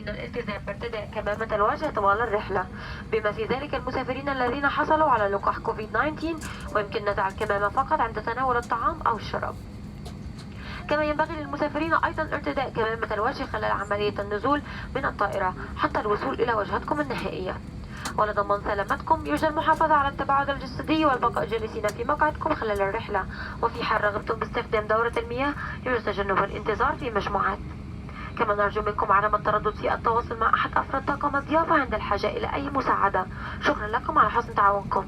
من الالتزام بارتداء كمامة الوجه طوال الرحلة، بما في ذلك المسافرين الذين حصلوا على لقاح كوفيد-19، ويمكن نزع الكمامة فقط عند تناول الطعام أو الشراب. كما ينبغي للمسافرين أيضا ارتداء كمامة الوجه خلال عملية النزول من الطائرة حتى الوصول إلى وجهتكم النهائية. ولضمان سلامتكم يرجى المحافظة على التباعد الجسدي والبقاء جالسين في مقعدكم خلال الرحلة، وفي حال رغبتم باستخدام دورة المياه يرجى تجنب الانتظار في مجموعات. كما نرجو منكم عدم التردد في التواصل مع أحد أفراد طاقم الضيافة عند الحاجة إلى أي مساعدة. شكرا لكم على حسن تعاونكم.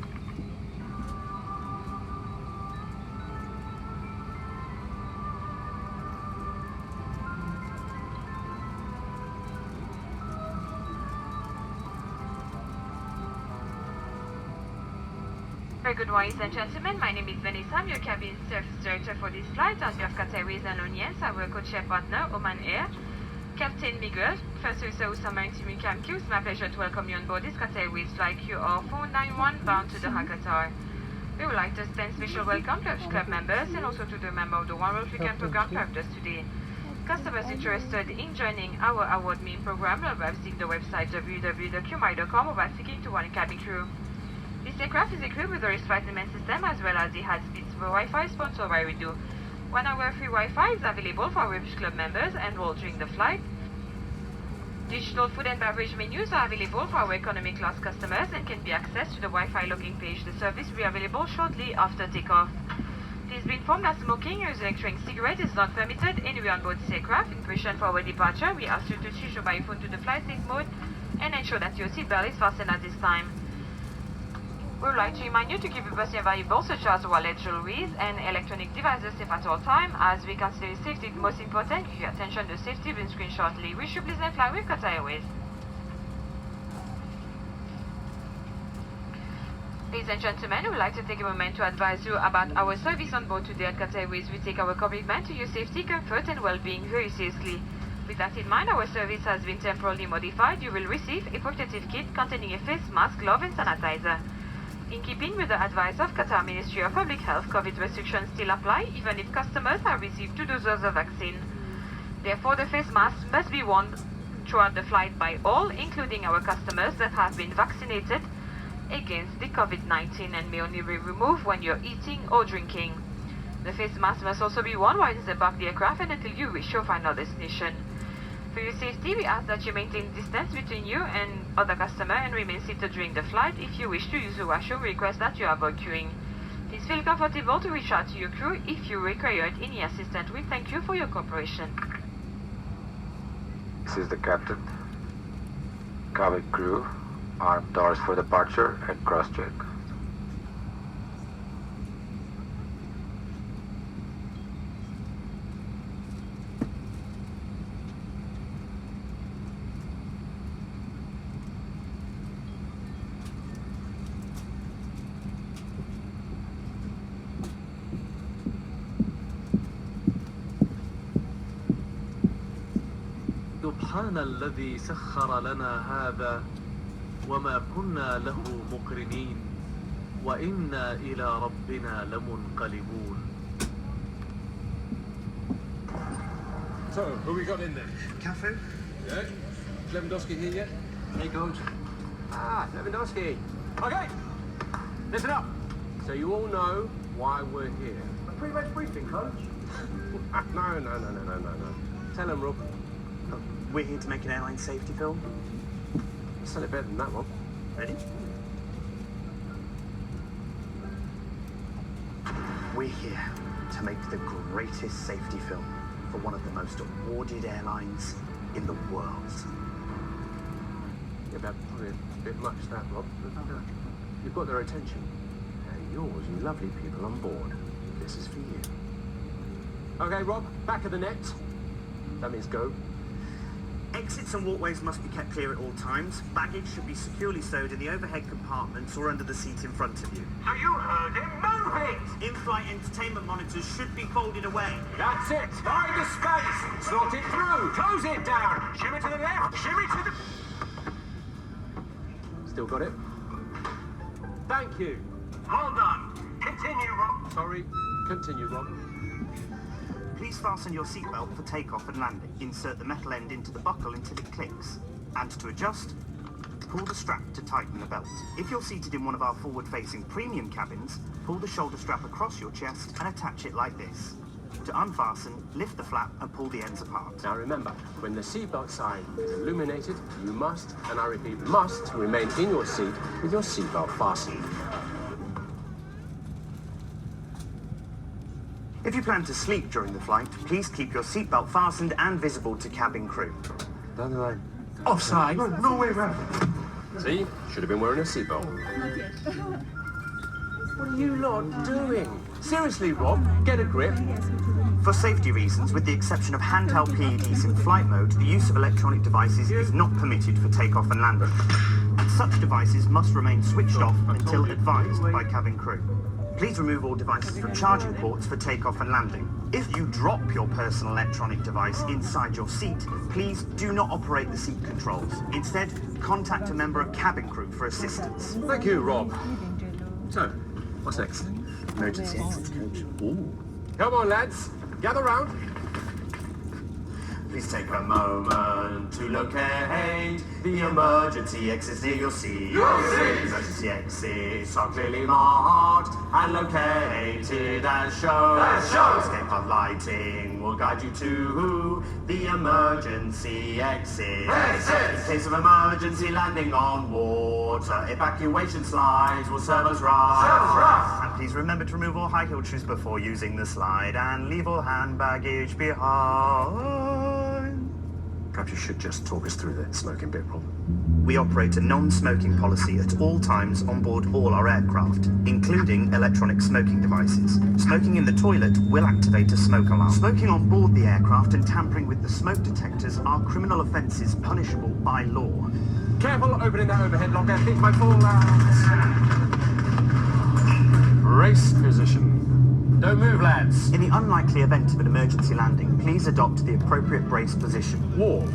Very good morning, ladies and gentlemen. My name is Vanessa. I'm your cabin service director for this flight. On behalf of Qatar Airways and Onions, our co-chair partner, Oman Air, Captain Miguel, First Officer Usama and Team Imam, it's my pleasure to welcome you on board this Qatar Airways flight QR491 bound to Doha, Qatar. We would like to extend special welcome to our club members and also to the member of the One World Weekend program served us today. Customers interested in joining our award meeting program will visit the website www.qmi.com or by speaking to one cabin crew. This aircraft is equipped with a risk management system as well as the high-speed Wi-Fi sponsored by Redo. 1 hour free Wi-Fi is available for our Club members enrolled during the flight. Digital food and beverage menus are available for our economy class customers and can be accessed to the Wi-Fi login page. The service will be available shortly after takeoff. Please be informed that smoking or electronic cigarette is not permitted anywhere on board this aircraft. In preparation for our departure, we ask you to switch your mobile phone to the flight safe mode and ensure that your seatbelt is fastened at this time. We would like to remind you to keep your personal valuables such as wallet, jewelry, and electronic devices safe at all times, as we consider safety the most important. Give your attention to safety will screen shortly. Wish you pleasant flight with Qatar Airways. Ladies and gentlemen, we would like to take a moment to advise you about our service on board today at Qatar Airways. We take our commitment to your safety, comfort, and well-being very seriously. With that in mind, our service has been temporarily modified. You will receive a protective kit containing a face mask, glove, and sanitizer. In keeping with the advice of Qatar Ministry of Public Health, COVID restrictions still apply even if customers have received 2 doses of vaccine. Therefore, the face masks must be worn throughout the flight by all, including our customers that have been vaccinated against the COVID-19 and may only be removed when you're eating or drinking. The face mask must also be worn while disembark the aircraft and until you reach your final destination. For your safety, we ask that you maintain distance between you and other customers and remain seated during the flight. If you wish to use the washroom, we request that you avoid queuing. Please feel comfortable to reach out to your crew if you require any assistance. We thank you for your cooperation. This is the captain. Cabin crew, arm doors for departure and cross-check. سبحان الذي سخر لنا هذا وما كنا له مقرنين وإنا إلى ربنا لمنقلبون. So, who we got in there? Cafu? Yeah. Lewandowski here yet? Hey, Coach. Ah, Lewandowski. Okay, listen up. So you all know why we're here. A pre-match briefing, Coach. No. Tell them, Rob. We're here to make an airline safety film. I'll sell it better than that one. Ready? We're here to make the greatest safety film for one of the most awarded airlines in the world. Yeah, probably a bit much that, Rob. You've got their attention. And yours, you lovely people on board. This is for you. Okay, Rob, back of the net. That means go. Exits and walkways must be kept clear at all times. Baggage should be securely stowed in the overhead compartments or under the seat in front of you. So you heard him, move it! In-flight entertainment monitors should be folded away. That's it! Find the space! Sort it through! Close it down! Shimmy to the left! Shimmy to the... Still got it? Thank you. Well done! Continue, Rob. Sorry. Continue, Rob. Please fasten your seatbelt for takeoff and landing. Insert the metal end into the buckle until it clicks. And to adjust, pull the strap to tighten the belt. If you're seated in one of our forward-facing premium cabins, pull the shoulder strap across your chest and attach it like this. To unfasten, lift the flap and pull the ends apart. Now remember, when the seatbelt sign is illuminated, you must, and I repeat, must, remain in your seat with your seatbelt fastened. If you plan to sleep during the flight, please keep your seatbelt fastened and visible to cabin crew. Down the line. Offside. No way round. See? Should have been wearing a seatbelt. What are you lot doing? Seriously, Rob, get a grip. For safety reasons, with the exception of handheld PEDs in flight mode, the use of electronic devices is not permitted for takeoff and landing. Such devices must remain switched off until advised by cabin crew. Please remove all devices from charging ports for takeoff and landing. If you drop your personal electronic device inside your seat, please do not operate the seat controls. Instead, contact a member of cabin crew for assistance. Thank you, Rob. So, what's next? Emergency exits, coach. Ooh. Come on, lads. Gather round. Please take a moment to locate the emergency exits near your seat. Emergency exits are clearly marked and located as shown. Escape pod lighting will guide you to the emergency exit. In case of emergency landing on water, evacuation slides will serve as rafts. And please remember to remove all high-heeled shoes before using the slide and leave all hand baggage behind. Perhaps you should just talk us through the smoking bit problem. We operate a non-smoking policy at all times on board all our aircraft, including electronic smoking devices. Smoking in the toilet will activate a smoke alarm. Smoking on board the aircraft and tampering with the smoke detectors are criminal offences punishable by law. Careful opening that overhead locker. Things might fall out. Brace position. Don't move, lads. In the unlikely event of an emergency landing, please adopt the appropriate brace position. Warm.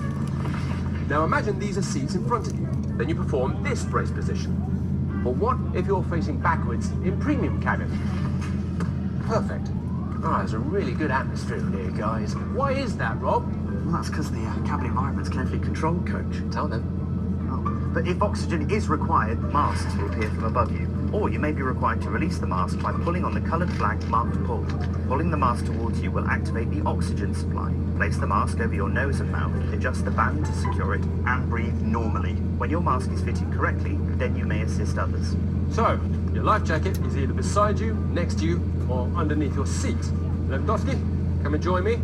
Now imagine these are seats in front of you. Then you perform this brace position. But what if you're facing backwards in premium cabin? Perfect. Ah, there's a really good atmosphere in here, guys. Why is that, Rob? Well, that's because the cabin environment's carefully controlled, coach. Tell them. But if oxygen is required, masks will appear from above you. Or you may be required to release the mask by pulling on the coloured flag marked pull. Pulling the mask towards you will activate the oxygen supply. Place the mask over your nose and mouth, adjust the band to secure it, and breathe normally. When your mask is fitted correctly, then you may assist others. So, your life jacket is either beside you, next to you, or underneath your seat. Lewandowski, come and join me.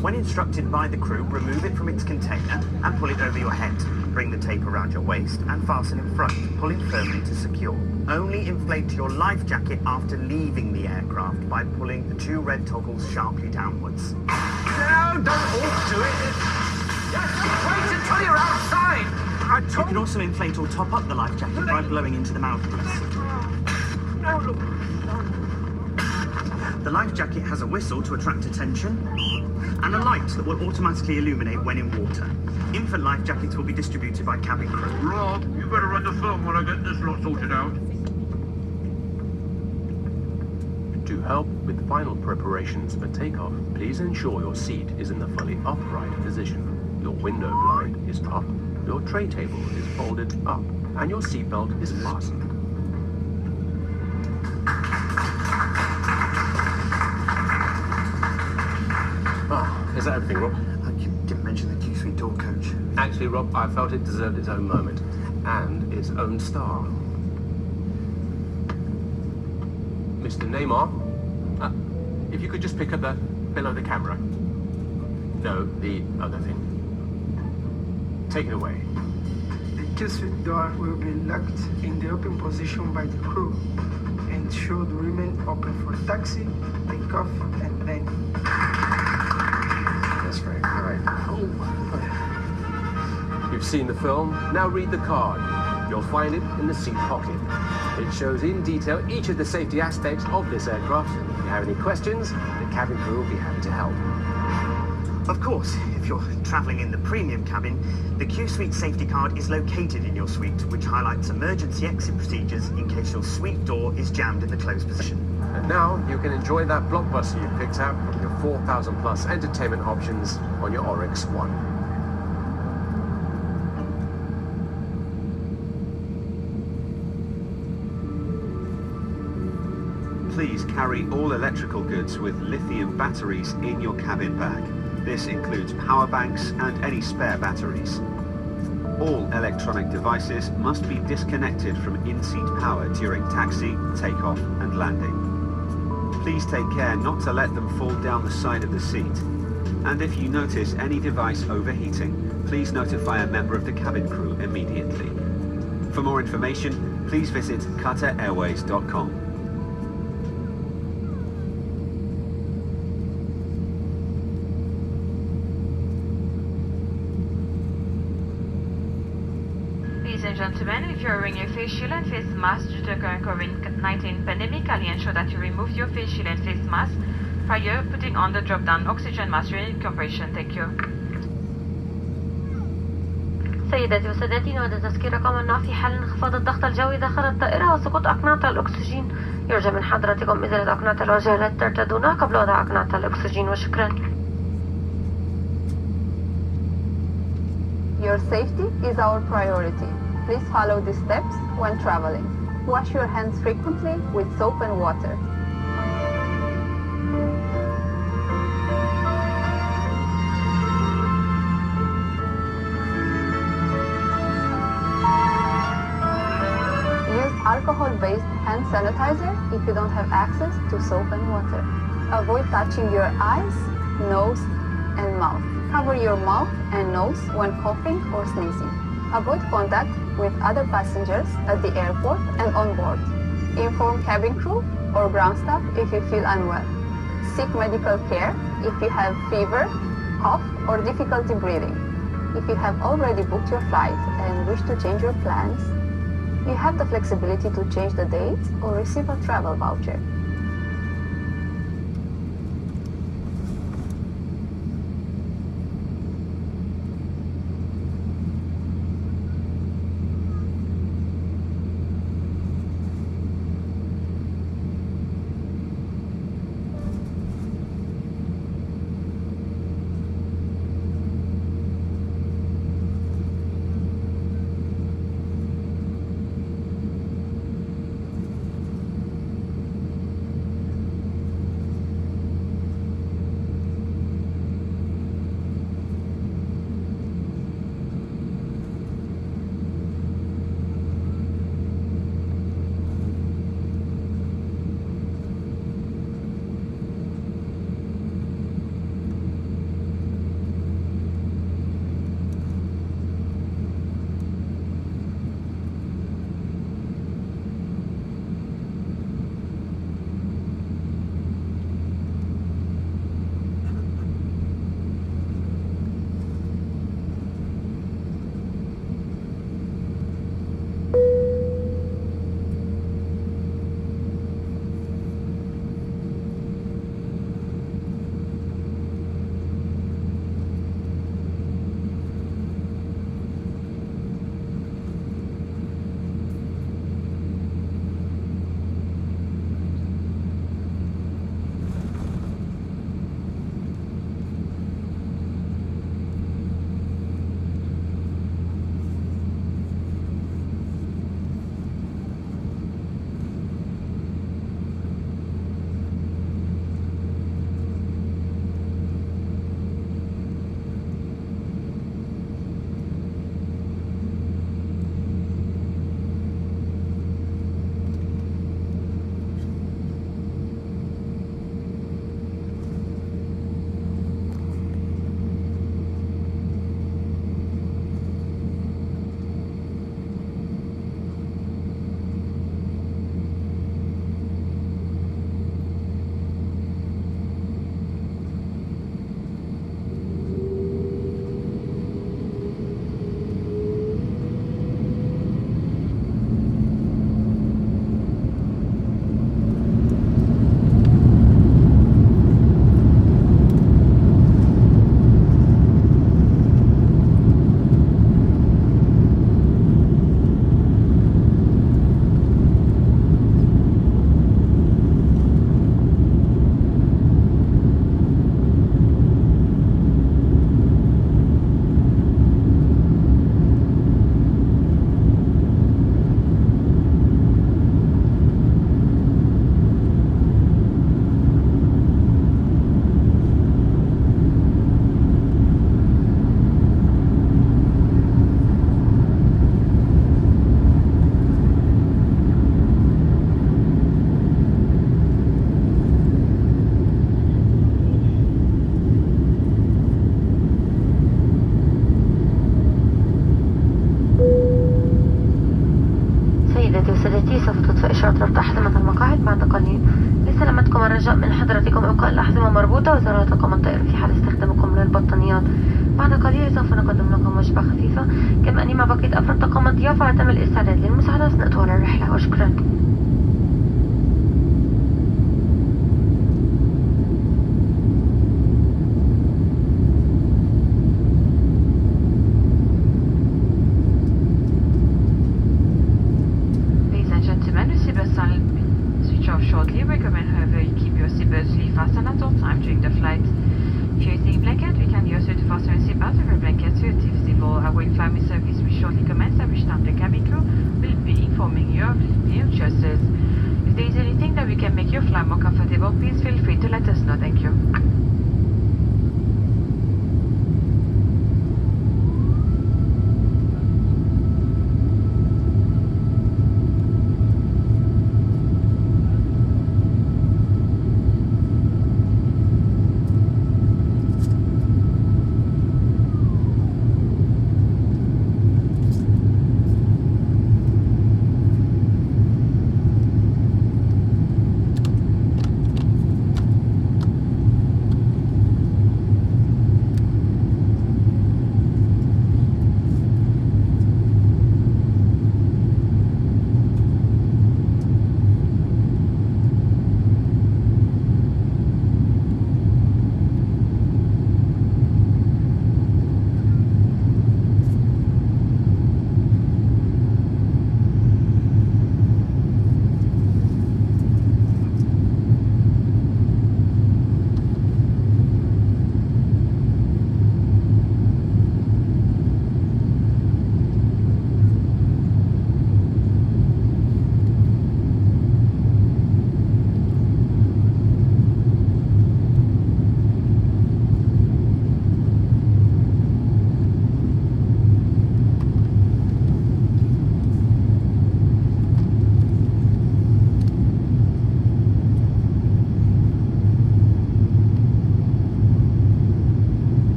When instructed by the crew, remove it from its container and pull it over your head. Bring the tape around your waist and fasten in front, pulling firmly to secure. Only inflate your life jacket after leaving the aircraft by pulling the two red toggles sharply downwards. No, don't all do it. Just wait until you're outside. You can also inflate or top up the life jacket by blowing into the mouthpiece. No, look. The life jacket has a whistle to attract attention and a light that will automatically illuminate when in water. Infant life jackets will be distributed by cabin crew. Rob, you better run the film while I get this lot sorted out. To help with final preparations for takeoff, please ensure your seat is in the fully upright position. Your window blind is up, your tray table is folded up, and your seatbelt is fastened. Is that everything, Rob? You didn't mention the Q-Suite door, coach. Actually, Rob, I felt it deserved its own moment and its own star. Mr. Neymar, if you could just pick up the below the camera. No, the other thing. Take it away. The Q-Suite door will be locked in the open position by the crew and should remain open for taxi, takeoff, and landing. That's right. All right. Oh. You've seen the film. Now read the card. You'll find it in the seat pocket. It shows in detail each of the safety aspects of this aircraft. If you have any questions, the cabin crew will be happy to help. Of course, if you're travelling in the premium cabin, the Q-Suite safety card is located in your suite, which highlights emergency exit procedures in case your suite door is jammed in the closed position. And now you can enjoy that blockbuster you picked out from your 4,000 plus entertainment options on your Oryx One. Please carry all electrical goods with lithium batteries in your cabin bag. This includes power banks and any spare batteries. All electronic devices must be disconnected from in-seat power during taxi, takeoff and landing. Please take care not to let them fall down the side of the seat. And if you notice any device overheating, please notify a member of the cabin crew immediately. For more information, please visit QatarAirways.com. Ladies and gentlemen, if you're wearing your face shield and face mask due to the current COVID-19 pandemic, kindly ensure that you remove your face shield and face mask prior putting on the drop-down oxygen mask during compression. Thank you. سيداتي وسادتي، نود تذكيركم أنه في حال انخفاض الضغط الجوي داخل الطائرة وسقوط أقنعة الأكسجين يرجى من حضرتكم إزالة أقنعة الوجه التي ترتدونها قبل وضع أقنعة الأكسجين، وشكرا. Your safety is our priority. Please follow these steps when traveling. Wash your hands frequently with soap and water. Use alcohol-based hand sanitizer if you don't have access to soap and water. Avoid touching your eyes, nose, and mouth. Cover your mouth and nose when coughing or sneezing. Avoid contact with other passengers at the airport and on board. Inform cabin crew or ground staff if you feel unwell. Seek medical care if you have fever, cough, or difficulty breathing. If you have already booked your flight and wish to change your plans, you have the flexibility to change the date or receive a travel voucher. سيادتي سوف تطفئ إشارة ربط أحزمة المقاعد بعد قليل. لسلامتكم الرجاء من حضرتكم إبقاء الأحزمة مربوطة وإزالة طاقم الطائرة في حال استخدامكم للبطانيات. بعد قليل سوف نقدم لكم وجبة خفيفة، كما أني مع بقية أفراد طاقم الضيافة تم الاستعداد للمساعدة أثناء طوال الرحلة، وشكرا. Shortly, recommend however you keep your seatbelts fully fastened at all times during the flight. If you're using a blanket, we can use it to fasten your seatbelt over a blanket so it's visible. Our in-flight service will shortly commence, at which time the cabin crew will be informing you of your choices. If there is anything that we can make your flight more comfortable, please feel free to let us know. Thank you.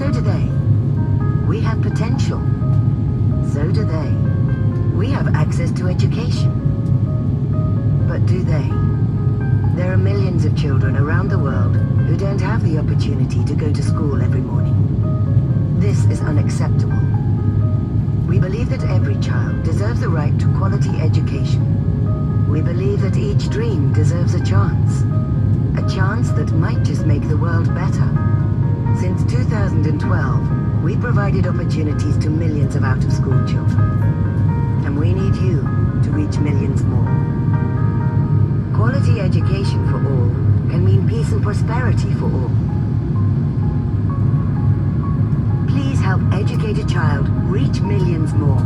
So do they. We have potential. So do they. We have access to education. But do they? There are millions of children around the world who don't have the opportunity to go to school every morning. This is unacceptable. We believe that every child deserves the right to quality education. We believe that each dream deserves a chance that might just make the world better. Since 2012, we provided opportunities to millions of out-of-school children. And we need you to reach millions more. Quality education for all can mean peace and prosperity for all. Please help educate a child reach millions more.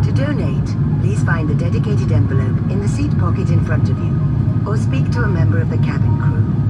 To donate, please find the dedicated envelope in the seat pocket in front of you, or speak to a member of the cabin crew.